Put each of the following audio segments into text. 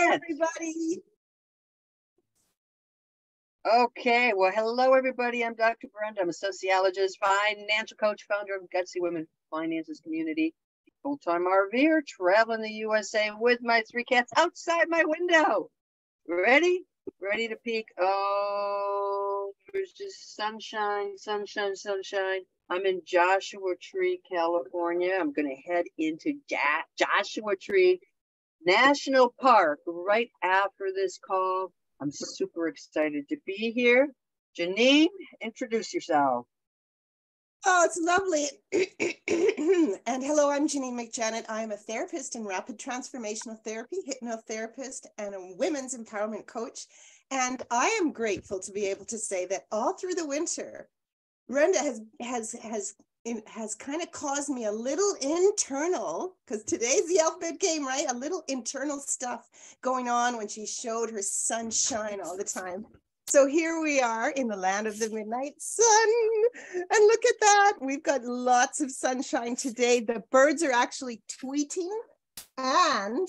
minutes. Everybody. Okay, well, hello, everybody. I'm Dr. Brenda. I'm a sociologist, financial coach, founder of Gutsy Women Finances Community, full-time RVer, traveling the USA with my 3 cats outside my window. Ready? Ready to peek? Oh, there's just sunshine, sunshine, sunshine. I'm in Joshua Tree, California. I'm going to head into Joshua Tree National Park right after this call. I'm super excited to be here. Janine, introduce yourself. Oh, it's lovely. And hello, I'm Janine McJanet. I'm a therapist in rapid transformational therapy, hypnotherapist, and a women's empowerment coach. And I am grateful to be able to say that all through the winter, Brenda has kind of caused me a little internal, because today's the alphabet game, right? A little internal stuff going on when she showed her sunshine all the time. So here we are in the land of the midnight sun. And look at that. We've got lots of sunshine today. The birds are actually tweeting and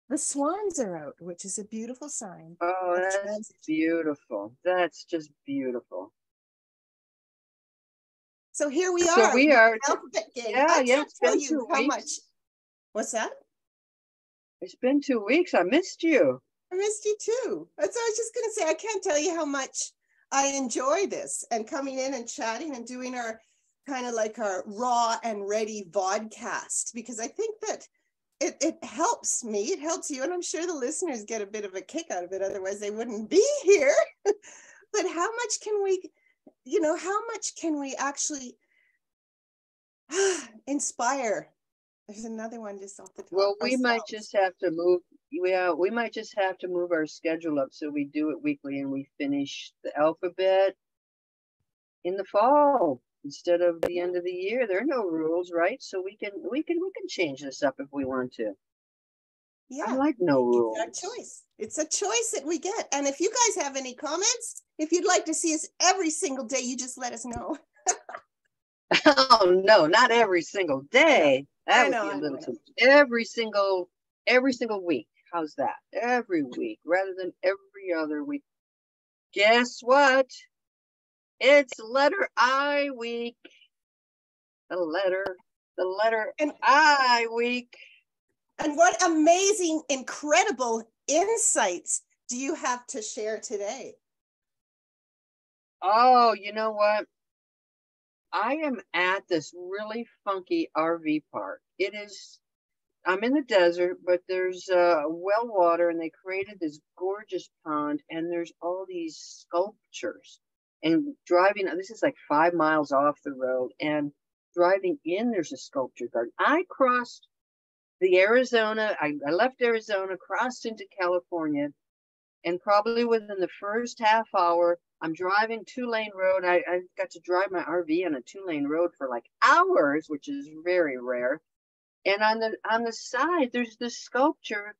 the swans are out, which is a beautiful sign. Oh, that's beautiful. That's just beautiful. So here we are. So we are. Alphabet game. Yeah, I yeah. can't tell you how much. What's that? It's been 2 weeks. I missed you. I missed you too. That's what I was just going to say. I can't tell you how much I enjoy this and coming in and chatting and doing our kind of like our raw and ready vodcast, because I think that it helps me. It helps you. And I'm sure the listeners get a bit of a kick out of it. Otherwise they wouldn't be here. But how much can we, how much can we actually inspire? There's another one just off the top. Well, we might just have to move. We might just have to move our schedule up so we do it weekly and we finish the alphabet in the fall instead of the end of the year. There are no rules, right? So we can change this up if we want to. Yeah, I like no rules. It's our choice. It's a choice that we get. And if you guys have any comments, if you'd like to see us every single day, you just let us know. Oh no, not every single day. That would be a little too. Every single week. How's that? Every week rather than every other week. Guess what? It's letter I week. The letter I week. And what amazing, incredible insights do you have to share today? Oh, you know what? I am at this really funky RV park. I'm in the desert, but there's well water, and they created this gorgeous pond, and there's all these sculptures. And this is like 5 miles off the road, and driving in, there's a sculpture garden. I crossed the Arizona, I left Arizona, crossed into California, and probably within the first half hour, I'm driving 2-lane road. I got to drive my RV on a 2-lane road for like hours, which is very rare. And on the side, there's this sculpture,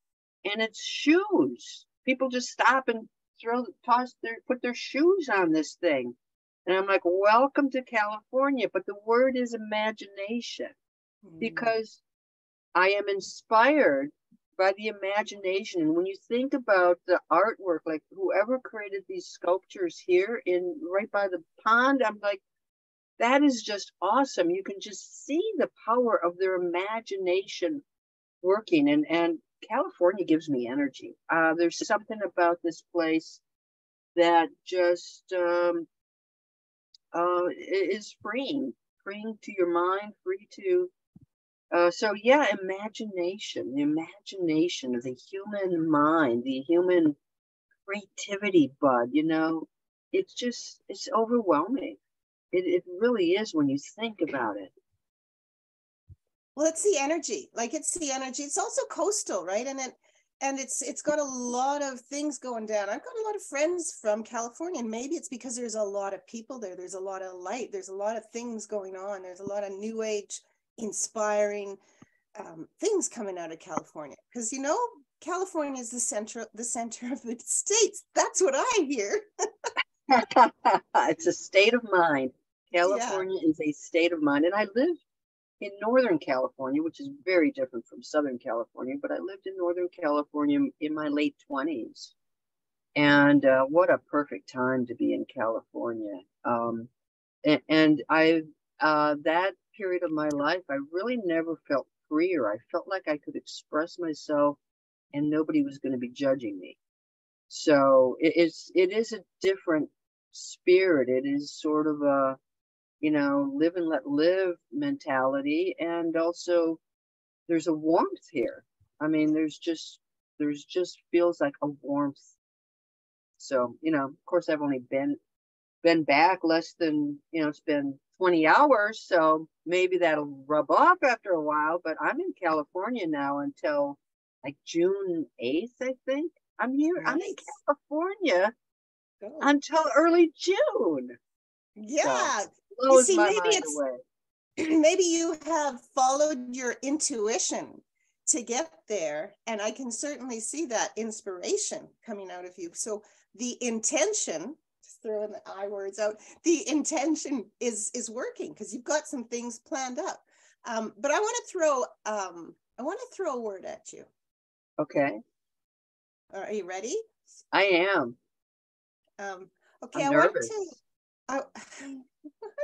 and it's shoes. People just stop and put their shoes on this thing. And I'm like, welcome to California. But the word is imagination, because I am inspired by the imagination. And when you think about the artwork, like whoever created these sculptures here right by the pond, I'm like, that is just awesome. You can just see the power of their imagination working. And California gives me energy. There's something about this place that just is freeing to your mind, free to. So yeah, imagination, the imagination of the human mind, the human creativity bud, it's overwhelming. It really is when you think about it. Well, it's the energy. It's also coastal, right? And it's got a lot of things going down. I've got a lot of friends from California, and maybe it's because there's a lot of people there. There's a lot of light. There's a lot of things going on. There's a lot of new age, inspiring things coming out of California. Because California is the center of the states. That's what I hear. It's a state of mind. California is a state of mind. And I live in Northern California, which is very different from Southern California, but I lived in Northern California in my late 20s. And what a perfect time to be in California. And I, that period of my life, I really never felt freer. I felt like I could express myself and nobody was going to be judging me. So it is a different spirit. It is sort of a, you know, live and let live mentality. And also there's a warmth here. I mean, there's just feels like a warmth. So, you know, of course I've only been back less than, you know, it's been 20 hours. So maybe that'll rub off after a while, but I'm in California now until like June 8th, I think. I'm here. Nice. I'm in California Go. until early June. Yeah. So, blows You see, my maybe mind it's away. maybe you have followed your intuition to get there, and I can certainly see that inspiration coming out of you. So the intention, just throwing the I words out, the intention is working because you've got some things planned up. But I want to throw a word at you. Okay. Are you ready? I am. Okay, I'm nervous. I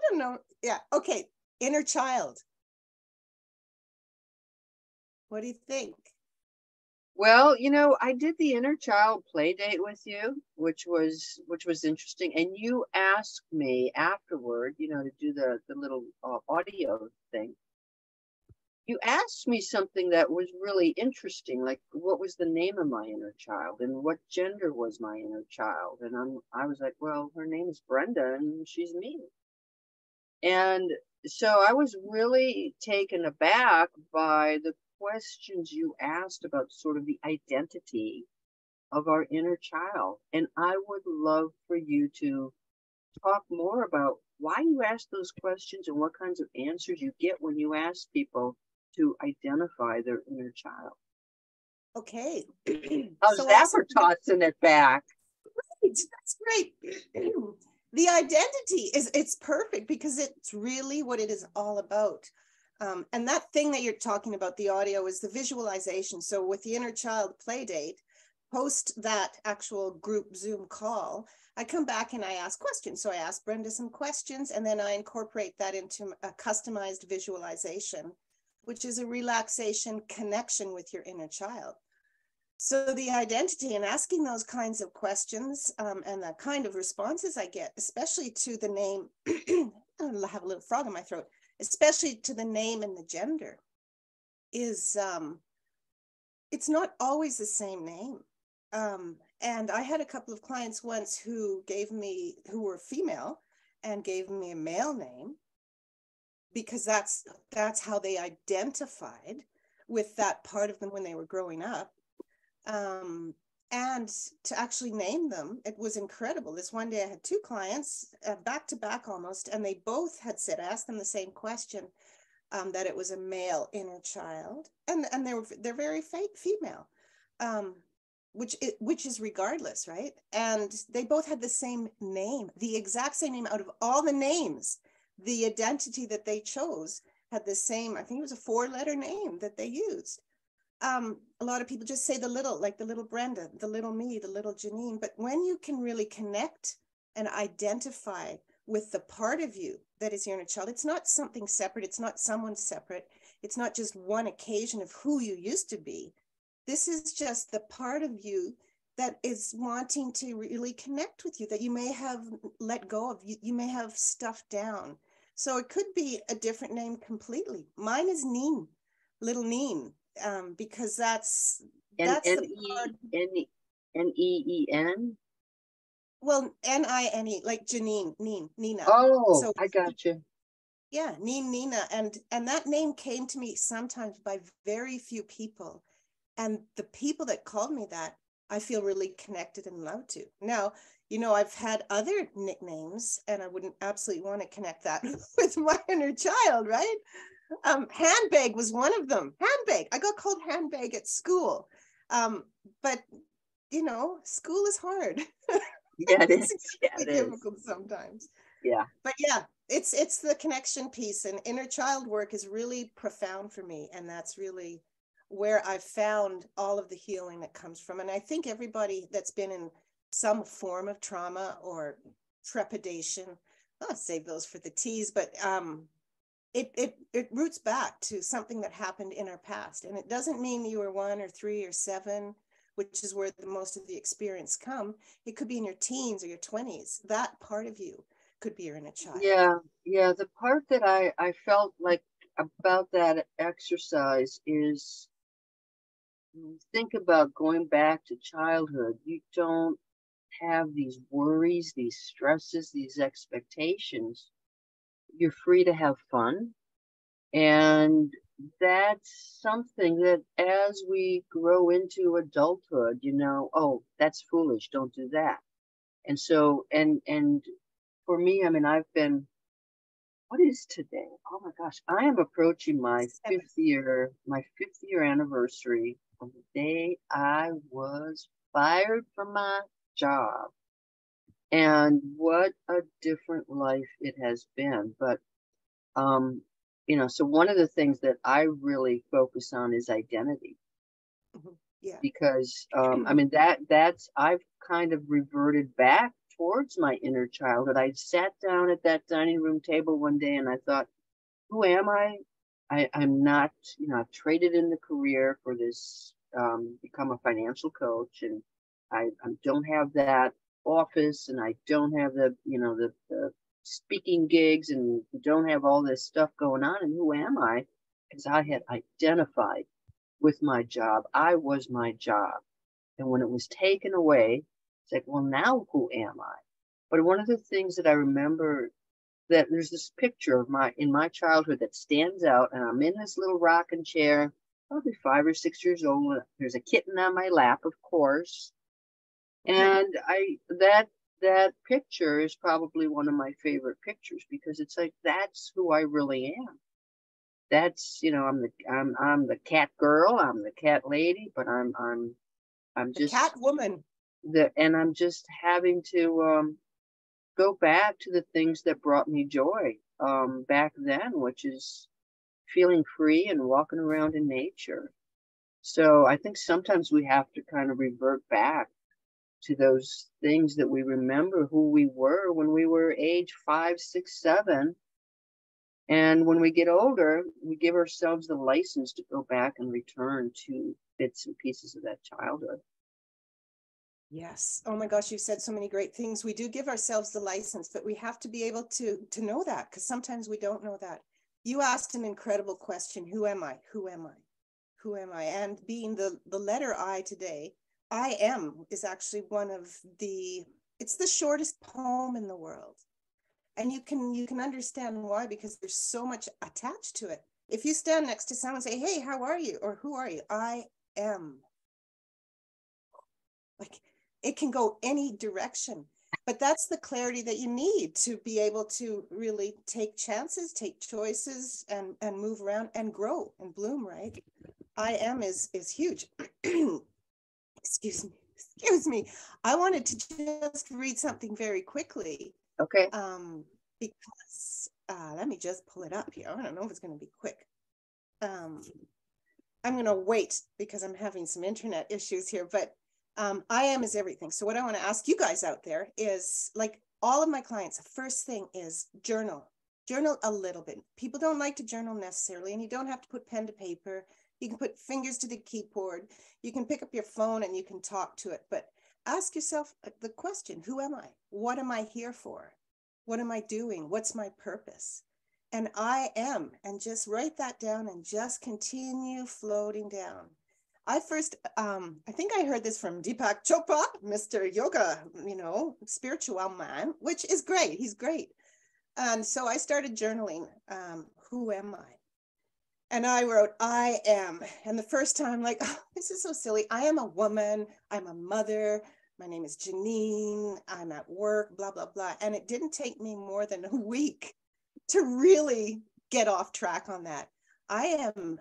don't know. Yeah. Okay. Inner child. What do you think? Well, you know, I did the inner child play date with you, which was interesting. And you asked me afterward, you know, to do the little audio thing. You asked me something that was really interesting, like what was the name of my inner child and what gender was my inner child? And I was like, well, her name is Brenda and she's me. And so I was really taken aback by the questions you asked about sort of the identity of our inner child. And I would love for you to talk more about why you ask those questions and what kinds of answers you get when you ask people to identify their inner child. Okay. How's So that for tossing it back? Great. That's great. The identity it's perfect because it's really what it is all about. And that thing that you're talking about, the audio, is the visualization. So with the inner child play date, post that actual group Zoom call, I come back and I ask questions. So I ask Brenda some questions, and then I incorporate that into a customized visualization, which is a relaxation connection with your inner child. So the identity and asking those kinds of questions and the kind of responses I get, especially to the name, I have a little frog in my throat, especially to the name and the gender, is it's not always the same name. And I had a couple of clients once who were female and gave me a male name because that's how they identified with that part of them when they were growing up. And to actually name them, it was incredible. This one day I had two clients back to back almost, and they both had said, I asked them the same question, that it was a male inner child, and they're very female, which is regardless, right? And they both had the same name, the exact same name. Out of all the names, the identity that they chose had the same, I think it was a 4-letter name that they used. A lot of people just say the little, like the little Brenda, the little me, the little Janine. But when you can really connect and identify with the part of you that is your inner child, it's not something separate. It's not someone separate. It's not just one occasion of who you used to be. This is just the part of you that is wanting to really connect with you, that you may have let go of, you may have stuffed down. So it could be a different name completely. Mine is Neen, little Neen. Because that's N-E-E-N? Well, N-I-N-E, like Janine, Nina. Oh, So I got you. yeah, Nina, and that name came to me sometimes by very few people, and the people that called me that, I feel really connected and loved to. Now, you know, I've had other nicknames, and I wouldn't absolutely want to connect that with my inner child, right? Handbag was one of them. Handbag. I got called handbag at school. But you know, school is hard. Yeah, it is. Yeah, it's it difficult is. sometimes. Yeah. But yeah, it's the connection piece, and inner child work is really profound for me. And that's really where I've found all of the healing that comes from. And I think everybody that's been in some form of trauma or trepidation, I'll save those for the teas, but it roots back to something that happened in our past. And it doesn't mean you were 1 or 3 or 7, which is where the most of the experience come. It could be in your teens or your 20s. That part of you could be your inner child. Yeah. The part that I felt like about that exercise is, think about going back to childhood. You don't have these worries, these stresses, these expectations. You're free to have fun. And that's something that as we grow into adulthood, oh, that's foolish, don't do that. And so, and for me, I mean, what is today? Oh my gosh, I am approaching my fifth year anniversary on the day I was fired from my job. And what a different life it has been. But so one of the things that I really focus on is identity. Yeah. Because I mean that's I've kind of reverted back towards my inner childhood. I sat down at that dining room table one day and I thought, who am I? I'm not, I've traded in the career for this, become a financial coach, and I don't have that office, and I don't have the speaking gigs, and don't have all this stuff going on. And who am I? Because I had identified with my job. I was my job. And when it was taken away, it's like, well, now who am I? But one of the things that I remember, that there's this picture of in my childhood that stands out, and I'm in this little rocking chair, probably 5 or 6 years old. There's a kitten on my lap, of course. And that picture is probably one of my favorite pictures, because it's like, that's who I really am. That's, I'm the cat girl, I'm the cat lady, but I'm just the cat woman. And I'm just having to go back to the things that brought me joy back then, which is feeling free and walking around in nature. So I think sometimes we have to kind of revert back to those things that we remember who we were when we were age 5, 6, 7. And when we get older, we give ourselves the license to go back and return to bits and pieces of that childhood. Yes. Oh my gosh, you said so many great things. We do give ourselves the license, but we have to be able to know that, because sometimes we don't know that. You asked an incredible question. Who am I? Who am I? Who am I? And being the letter I today, I am is actually it's the shortest poem in the world. And you can understand why, because there's so much attached to it. If you stand next to someone and say, hey, how are you? Or who are you? I am. Like, it can go any direction, but that's the clarity that you need to be able to really take chances, take choices, and move around and grow and bloom, right? I am is huge. Excuse me. I wanted to just read something very quickly. Okay. Because let me just pull it up here. I don't know if it's going to be quick. I'm going to wait because I'm having some internet issues here, but I am is everything. So what I want to ask you guys out there is, like all of my clients, the first thing is journal a little bit. People don't like to journal necessarily, and you don't have to put pen to paper. You can put fingers to the keyboard. You can pick up your phone and you can talk to it, but ask yourself the question, who am I? What am I here for? What am I doing? What's my purpose? And I am, and just write that down and just continue floating down. I think I heard this from Deepak Chopra, Mr. Yoga, spiritual man, which is great. He's great. And so I started journaling, who am I? And I wrote, I am. And the first time, like, oh, this is so silly. I am a woman. I'm a mother. My name is Janine. I'm at work, blah, blah, blah. And it didn't take me more than a week to really get off track on that. I am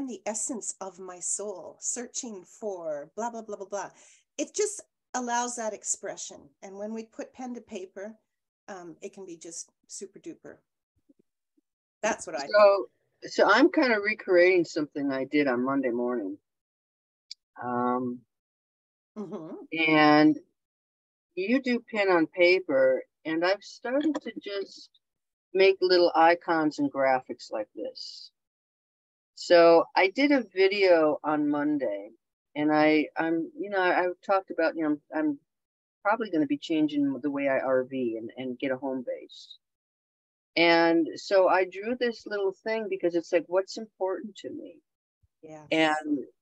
the essence of my soul, searching for blah, blah, blah, blah, blah. It just allows that expression. And when we put pen to paper, it can be just super duper. That's what I think. So I'm kind of recreating something I did on Monday morning. And you do pen on paper, and I've started to just make little icons and graphics like this. So I did a video on Monday, and I'm I've talked about, I'm probably going to be changing the way I RV and get a home base. And so I drew this little thing because it's like, what's important to me? Yeah.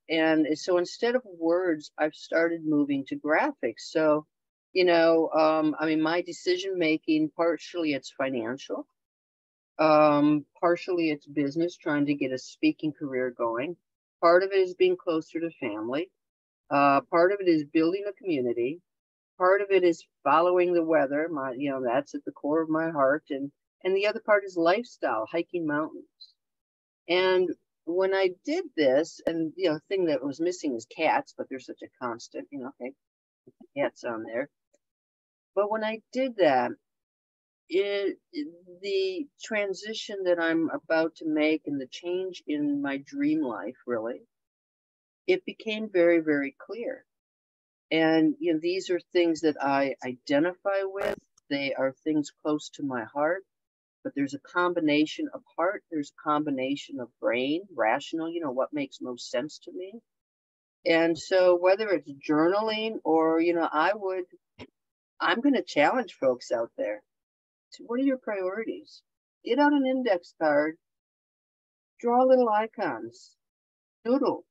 And so instead of words, I've started moving to graphics. So, I mean, my decision making, partially it's financial, partially it's business, trying to get a speaking career going. Part of it is being closer to family. Part of it is building a community. Part of it is following the weather. That's at the core of my heart. And the other part is lifestyle, hiking mountains. And when I did this, and the thing that was missing is cats, but they're such a constant, okay, cats on there. But when I did that, the transition that I'm about to make and the change in my dream life, really, it became very, very clear. And these are things that I identify with. They are things close to my heart. But there's a combination of heart, there's a combination of brain, rational, what makes most sense to me. And so whether it's journaling or, I'm going to challenge folks out there. So what are your priorities? Get out an index card, draw little icons, doodle.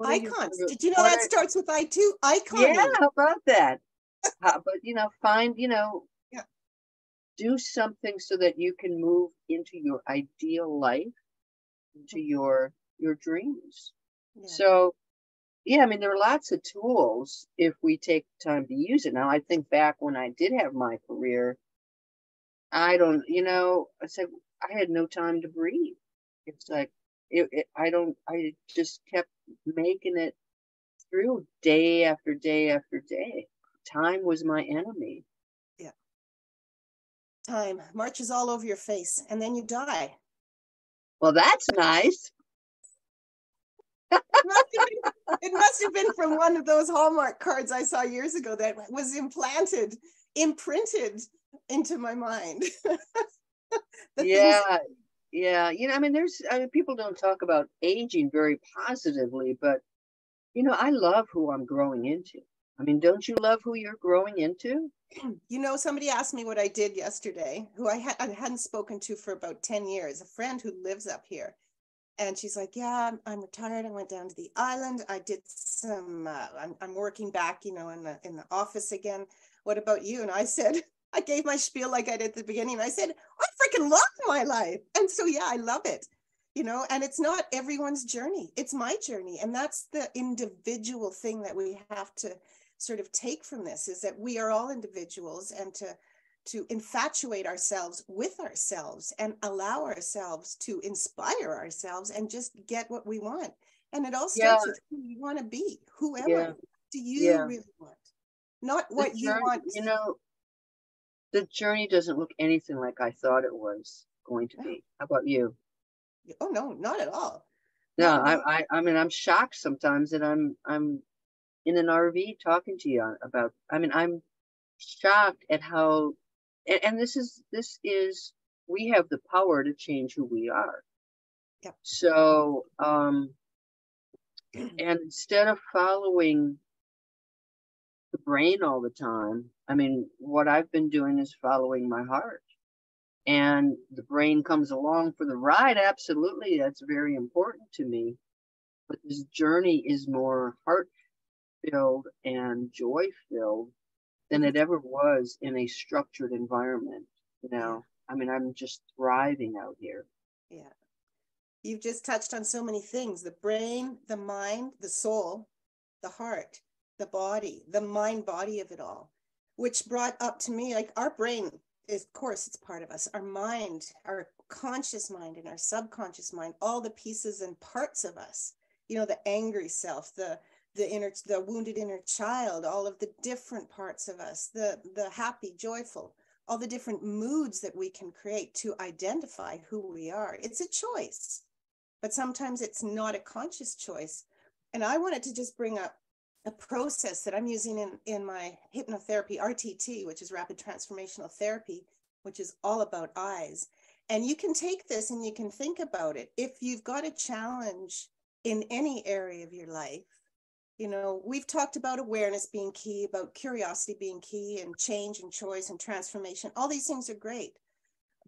Icons. Did you know that starts with I too? Icon. Yeah, how about that? But, find, do something so that you can move into your ideal life, into your dreams. Yeah. So, I mean, there are lots of tools if we take time to use it. Now, I think back when I did have my career, I said I had no time to breathe. It's like, I just kept making it through day after day after day. Time was my enemy. Time marches all over your face and then you die. Well, that's nice. It must have been from one of those Hallmark cards I saw years ago that was imprinted into my mind. Yeah. I mean, people don't talk about aging very positively, but I love who I'm growing into. I mean, don't you love who you're growing into? Somebody asked me what I did yesterday, who I hadn't spoken to for about 10 years, a friend who lives up here. And she's like, yeah, I'm retired. I went down to the island. I did some, I'm working back, in the office again. What about you? And I said, I gave my spiel like I did at the beginning. I said, I freaking love my life. And so, yeah, I love it, and it's not everyone's journey. It's my journey. And that's the individual thing that we have to sort of take from this, is that we are all individuals, and to infatuate ourselves with ourselves and allow ourselves to inspire ourselves and just get what we want. And it all starts with who you want to be, whoever do you really want, not what you want. The journey doesn't look anything like I thought it was going to be. How about you? Oh, no, not at all. No, I mean, I'm shocked sometimes that I'm in an RV talking to you about, I mean, I'm shocked at how, and this is, we have the power to change who we are. Yep. So, and instead of following the brain all the time, I mean, what I've been doing is following my heart. And the brain comes along for the ride. Absolutely. That's very important to me. But this journey is more heart-filled and joy-filled than it ever was in a structured environment. I mean, I'm just thriving out here. Yeah. You've just touched on so many things: the brain, the mind, the soul, the heart, the body, the mind body of it all, which brought up to me, like, our brain is, of course, it's part of us. Our mind, our conscious mind and our subconscious mind, all the pieces and parts of us, the angry self, the wounded inner child, all of the different parts of us, the happy, joyful, all the different moods that we can create to identify who we are. It's a choice, but sometimes it's not a conscious choice. And I wanted to just bring up a process that I'm using in my hypnotherapy, RTT, which is rapid transformational therapy, which is all about eyes. And you can take this and you can think about it. If you've got a challenge in any area of your life, you know, we've talked about awareness being key, about curiosity being key, and change and choice and transformation. All these things are great.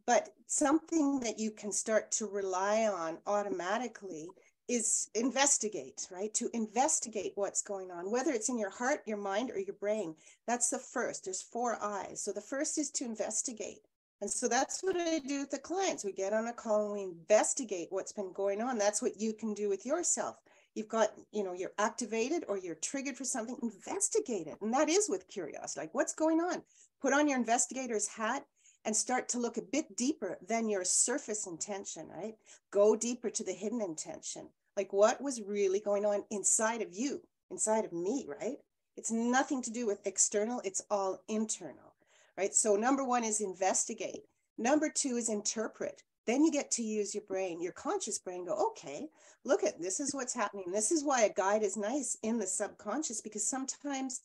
But something that you can start to rely on automatically is investigate, right? To investigate what's going on, whether it's in your heart, your mind, or your brain. That's the first. There's 4 eyes. So the first is to investigate. And so that's what I do with the clients. We get on a call and we investigate what's been going on. That's what you can do with yourself. You've got, you know, you're activated or you're triggered for something, investigate it. And that is with curiosity, like what's going on? Put on your investigator's hat and start to look a bit deeper than your surface intention, right? Go deeper to the hidden intention. Like what was really going on inside of you, inside of me, right? It's nothing to do with external, it's all internal, right? So number 1 is investigate. Number 2 is interpret. Then you get to use your brain, your conscious brain, go, okay, look at this is what's happening. This is why a guide is nice in the subconscious, because sometimes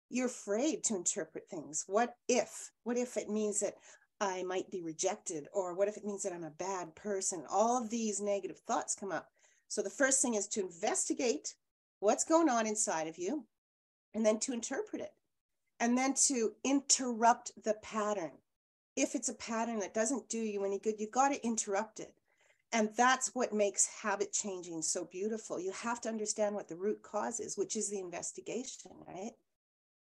you're afraid to interpret things. What if it means that I might be rejected? Or what if it means that I'm a bad person? All of these negative thoughts come up. So the first thing is to investigate what's going on inside of you, and then to interpret it, and then to interrupt the pattern. If it's a pattern that doesn't do you any good, you've got to interrupt it. And that's what makes habit changing so beautiful. You have to understand what the root cause is, which is the investigation, right?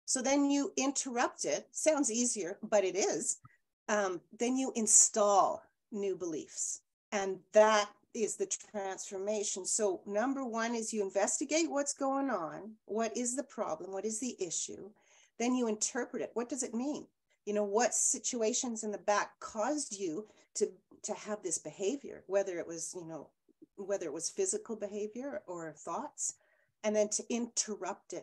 So then you interrupt it. Sounds easier, but it is. Then you install new beliefs. And that is the transformation. So number 1 is you investigate what's going on. What is the problem? What is the issue? Then you interpret it. What does it mean? You know, what situations in the back caused you to have this behavior, whether it was, you know, whether it was physical behavior or thoughts, and then to interrupt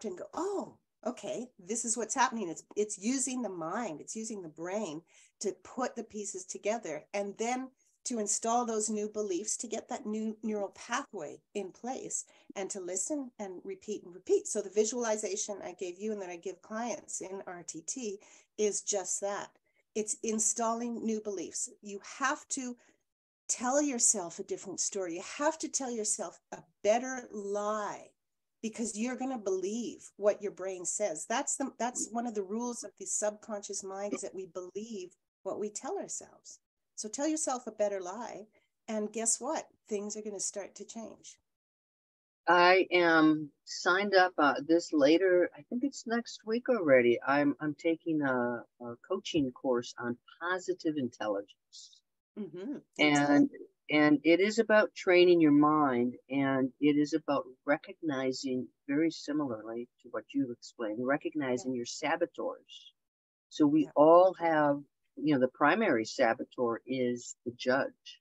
and go, oh, okay, this is what's happening. It's using the mind, it's using the brain to put the pieces together, and then to install those new beliefs, to get that new neural pathway in place, and to listen and repeat and repeat. So the visualization I gave you and that I give clients in RTT is just that. It's installing new beliefs. You have to tell yourself a different story. You have to tell yourself a better lie, because you're going to believe what your brain says. That's one of the rules of the subconscious mind, is that we believe what we tell ourselves. So tell yourself a better lie, and guess what? Things are going to start to change. I am signed up this later. I think it's next week already. I'm taking a coaching course on positive intelligence, and it is about training your mind, and it is about recognizing, very similarly to what you explained, recognizing your saboteurs. So we all have, you know, the primary saboteur is the judge.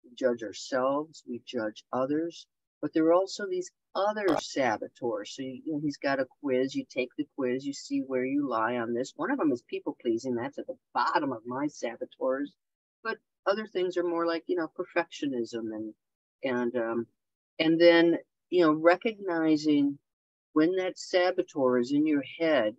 We judge ourselves, we judge others, but there are also these other saboteurs. So, you know, he's got a quiz, you take the quiz, you see where you lie on this. One of them is people pleasing. That's at the bottom of my saboteurs. But other things are more like, you know, perfectionism and then, you know, recognizing when that saboteur is in your head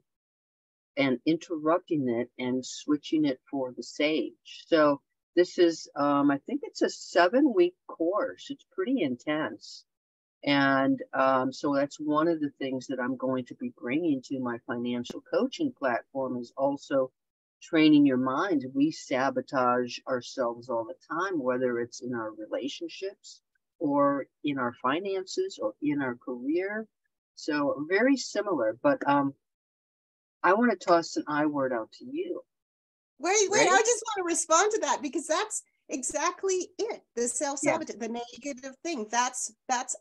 and interrupting it and switching it for the sage. So this is, I think it's a 7-week course. It's pretty intense. And so that's one of the things that I'm going to be bringing to my financial coaching platform, is also training your mind. We sabotage ourselves all the time, whether it's in our relationships or in our finances or in our career. So very similar, but I want to toss an I word out to you. Wait, I just want to respond to that, because that's exactly it. The self-sabotage, the negative thing, that's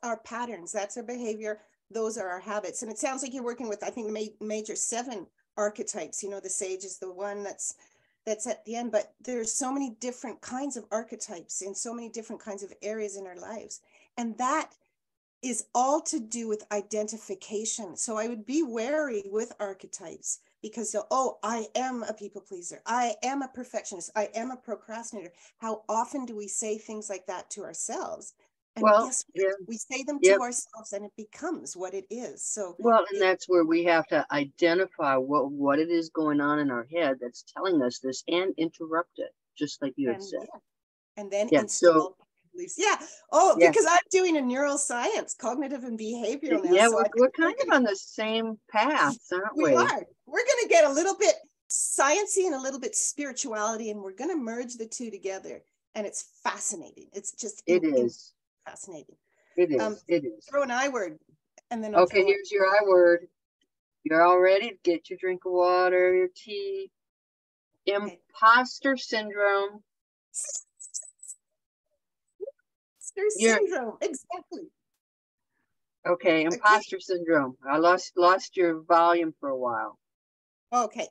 our patterns, that's our behavior, those are our habits. And it sounds like you're working with, I think, the major 7 archetypes. You know, the sage is the one that's at the end, but there's so many different kinds of archetypes in so many different kinds of areas in our lives. And that is all to do with identification. So I would be wary with archetypes, because, oh, I am a people pleaser. I am a perfectionist. I am a procrastinator. How often do we say things like that to ourselves? And Well, guess what? yeah, We say them yep. to ourselves and it becomes what it is. So Well, and that's where we have to identify what it is going on in our head that's telling us this and interrupt it, just like you had and said. yeah, and then Yeah. install So beliefs. Yeah. Oh, yeah, because I'm doing a neuroscience, cognitive and behavioral now. yeah, So I think we're we're kind of gonna on the same paths, aren't we we? are. We're gonna get a little bit sciencey and a little bit spirituality, and we're gonna merge the two together. And it's fascinating. It's just It is. fascinating. It is. It is. Throw an I word, and then I'll Okay, throw it. here's your I word. You're all ready. Get your drink of water, your tea. Okay. Imposter syndrome. Imposter You're syndrome. Exactly. okay. Okay. Imposter syndrome. I lost your volume for a while. Okay.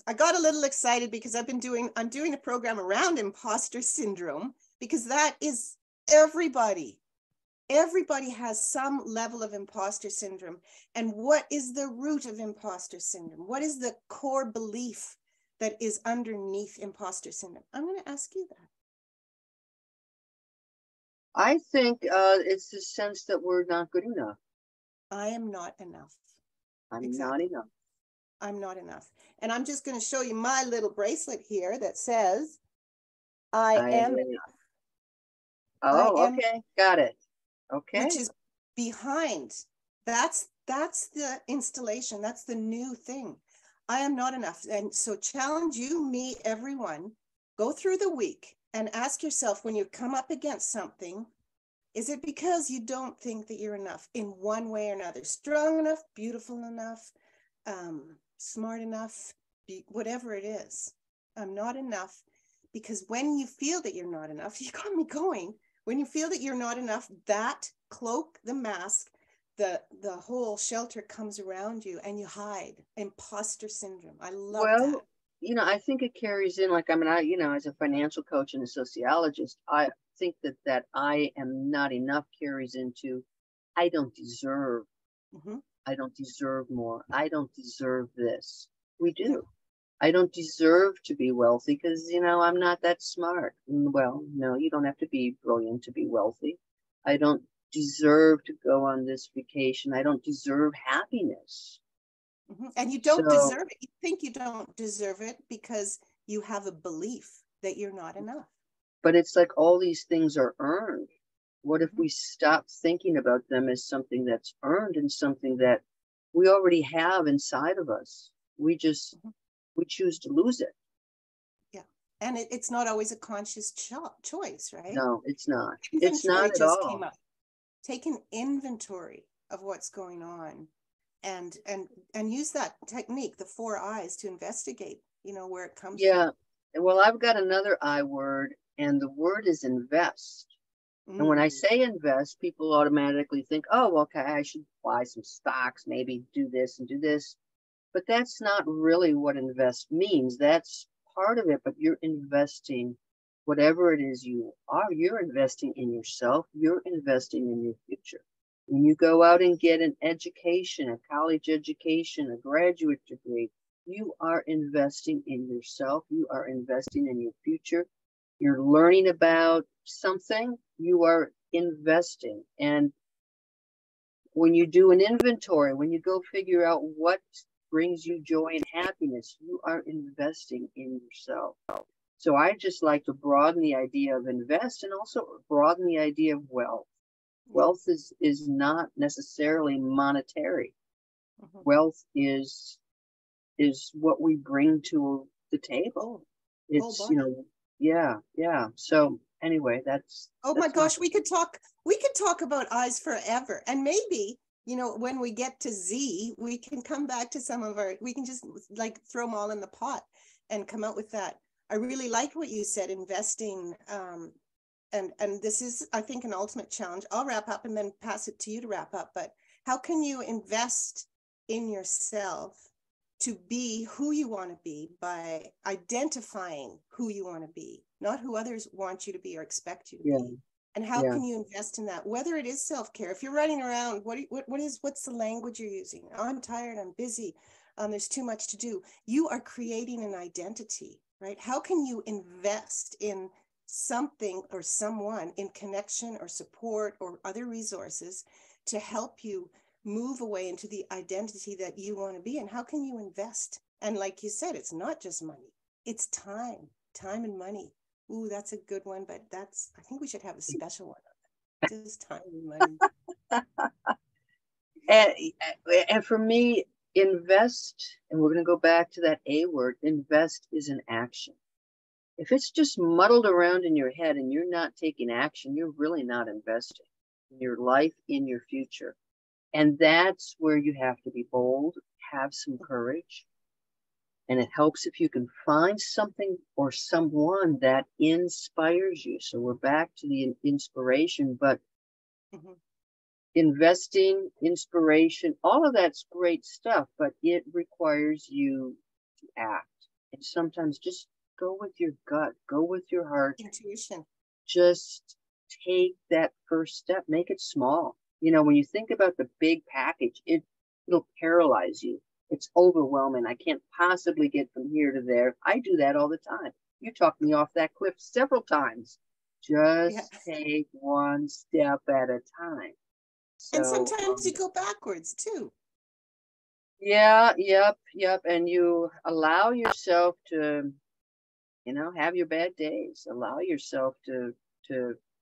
I got a little excited because I'm doing a program around imposter syndrome, because that is everybody. Everybody has some level of imposter syndrome. And what is the root of imposter syndrome? What is the core belief that is underneath imposter syndrome? I'm going to ask you that. I think it's the sense that we're not good enough. I am not enough. I'm not Exactly. enough. I'm not enough. And I'm just going to show you my little bracelet here that says, I am enough. Oh, okay. Got it. Okay. Which is behind. That's the installation. That's the new thing. I am not enough. And so challenge you, me, everyone, go through the week and ask yourself, when you come up against something, is it because you don't think that you're enough in one way or another? Strong enough, beautiful enough, smart enough, whatever it is. I'm not enough. Because when you feel that you're not enough, you got me going. When you feel that you're not enough, that cloak, the mask, the whole shelter comes around you and you hide. Imposter syndrome. I love that. Well, I think it carries in, like, I mean, as a financial coach and a sociologist, I think that I am not enough carries into I don't deserve. Mm-hmm. I don't deserve more. I don't deserve this. We do. Yeah. I don't deserve to be wealthy because, I'm not that smart. Well, no, you don't have to be brilliant to be wealthy. I don't deserve to go on this vacation. I don't deserve happiness. Mm-hmm. And you don't So, deserve it. You think you don't deserve it because you have a belief that you're not enough. but it's like all these things are earned. What if Mm-hmm. we stop thinking about them as something that's earned and something that we already have inside of us? We just, Mm-hmm. we choose to lose it. Yeah. And it's not always a conscious choice, right? No, it's not. It's Inventory not at just all. came up. Take an inventory of what's going on and use that technique, the 4 eyes, to investigate, where it comes Yeah. from. Well, I've got another I word, and the word is invest. And when I say invest, people automatically think, oh, okay, I should buy some stocks, maybe do this and do this. But that's not really what invest means. That's part of it, but you're investing whatever it is you are. You're investing in yourself. You're investing in your future. When you go out and get an education, a college education, a graduate degree, you are investing in yourself. You are investing in your future. You're learning about something, you are investing. And when you do an inventory, when you go figure out what brings you joy and happiness, you are investing in yourself. So I just like to broaden the idea of invest and also broaden the idea of wealth. Wealth is not necessarily monetary. Mm-hmm. Wealth is what we bring to the table. It's, yeah. So anyway, that's my my gosh, we could talk about eyes forever. And maybe, when we get to Z, we can come back to we can just like throw them all in the pot and come out with that. I really like what you said, investing. And this is, I think, an ultimate challenge. I'll wrap up and then pass it to you to wrap up. But how can you invest in yourself to be who you want to be by identifying who you want to be, not who others want you to be or expect you to be? And how can you invest in that? Whether it is self-care, if you're running around, what's the language you're using? Oh, I'm tired, I'm busy, There's too much to do. You are creating an identity, right? How can you invest in something or someone in connection or support or other resources to help you move away into the identity that you want to be? And how can you invest? And like you said, it's not just money, it's time and money. Ooh, that's a good one, but I think we should have a special one on that. Just time and money. And for me, invest, and we're going to go back to that A word, invest is an action. If it's just muddled around in your head and you're not taking action, you're really not investing in your life, in your future. And that's where you have to be bold, have some courage. And it helps if you can find something or someone that inspires you. So we're back to the inspiration, but investing, inspiration, all of that's great stuff, but it requires you to act. And sometimes just go with your gut, go with your heart. Intuition. Just take that first step, make it small. You know, when you think about the big package, it'll paralyze you. It's overwhelming. I can't possibly get from here to there. I do that all the time. You talked me off that cliff several times. Just take one step at a time. So, and sometimes you go backwards too. Yeah, yep. And you allow yourself to, you know, have your bad days. Allow yourself to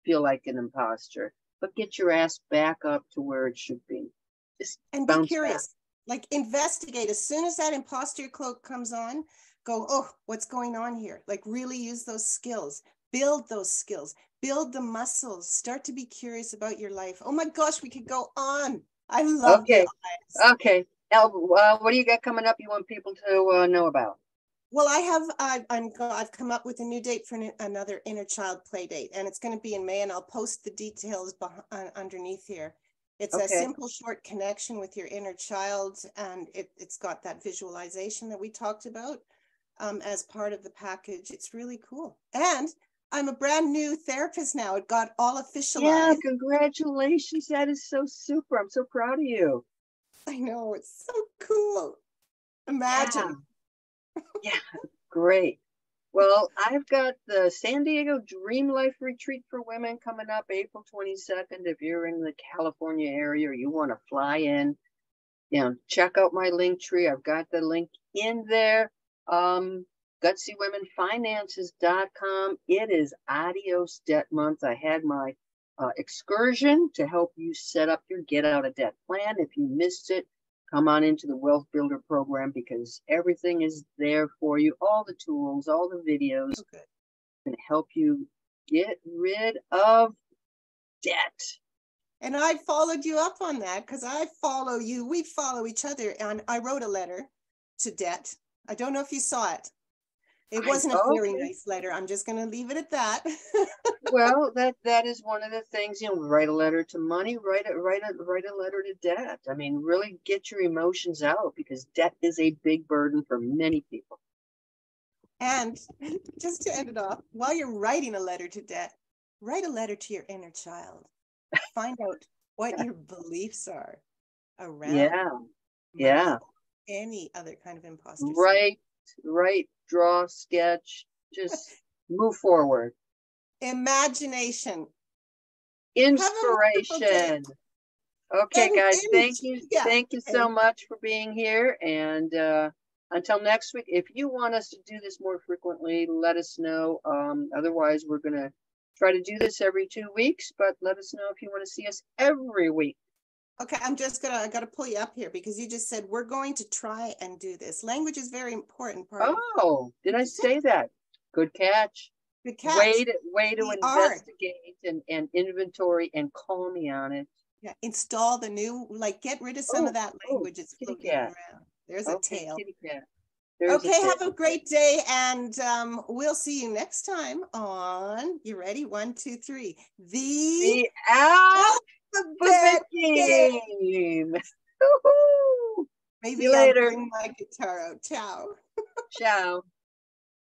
feel like an imposter, but get your ass back up to where it should be. Just and be curious. Back. Like investigate. As soon as that imposter cloak comes on, go, oh, what's going on here? Like really use those skills, build those skills, build the muscles, start to be curious about your life. Oh my gosh, we could go on. I love it. Okay. Now, what do you got coming up you want people to know about? Well, I've come up with a new date for another inner child play date, and it's going to be in May, and I'll post the details underneath here. It's a simple, short connection with your inner child, and it's got that visualization that we talked about as part of the package. It's really cool. And I'm a brand new therapist now. It got all officialized. Yeah, congratulations. That is so super. I'm so proud of you. I know. It's so cool. Imagine. Yeah, great. Well, I've got the San Diego Dream Life Retreat for Women coming up April 22nd. If you're in the California area or you want to fly in, you know, check out my link tree. I've got the link in there. GutsyWomenFinances.com. It is Adios Debt Month. I had my excursion to help you set up your get out of debt plan. If you missed it, come on into the Wealth Builder program because everything is there for you. All the tools, all the videos can help you get rid of debt. And I followed you up on that because I follow you. We follow each other. And I wrote a letter to debt. I don't know if you saw it. It wasn't a very nice letter. I'm just going to leave it at that. Well, that is one of the things, you know, write a letter to money, write a letter to debt. I mean, really get your emotions out because debt is a big burden for many people. And just to end it off, while you're writing a letter to debt, write a letter to your inner child. Find out what your beliefs are around any other kind of imposter syndrome. Write, draw, sketch, just move forward. Imagination. Inspiration. Okay, guys, thank you. Thank you so much for being here. And until next week, if you want us to do this more frequently, let us know. Otherwise, we're going to try to do this every 2 weeks, but let us know if you want to see us every week. Okay, I got to pull you up here because you just said we're going to try and do this. Language is very important part. Oh, did I say that? Good catch. Good catch. Way to investigate and inventory and call me on it. Yeah, install the new, get rid of some of that language that's floating around. There's a tail. Okay, have a great day, and we'll see you next time on, you ready? 1, 2, 3. The Alphabet Game. Maybe I'll bring my guitar out. Ciao. Ciao.